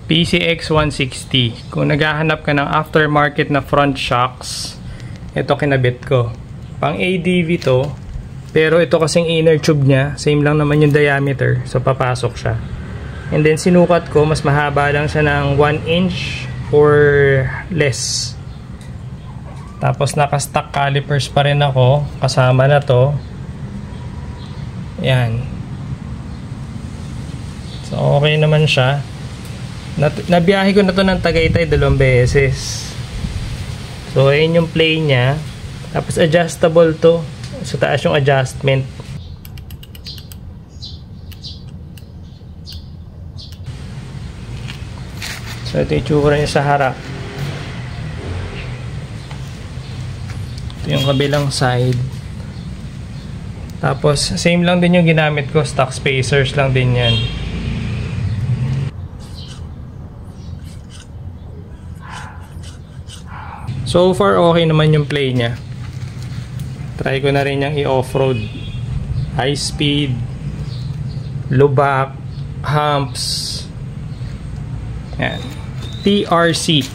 PCX 160. Kung naghahanap ka ng aftermarket na front shocks, ito kinabit ko. Pang ADV to, pero ito kasing inner tube niya, same lang naman yung diameter, so papasok siya. And then sinukat ko, mas mahaba lang siya ng 1 inch or less. Tapos naka-stock calipers pa rin ako, kasama na to. Yan. So okay naman siya. Nabiyahe ko na to ng Tagaytay 2 beses. So ayun yung play niya. Tapos adjustable to. Sa taas yung adjustment. So ito yung tsura niya sa harap. Ito yung kabilang side. Tapos same lang din yung ginamit ko. Stock spacers lang din yan. So far okay naman yung play niya. Try ko na rin yung i-offroad. High speed, lubak, humps. Yan. TRC.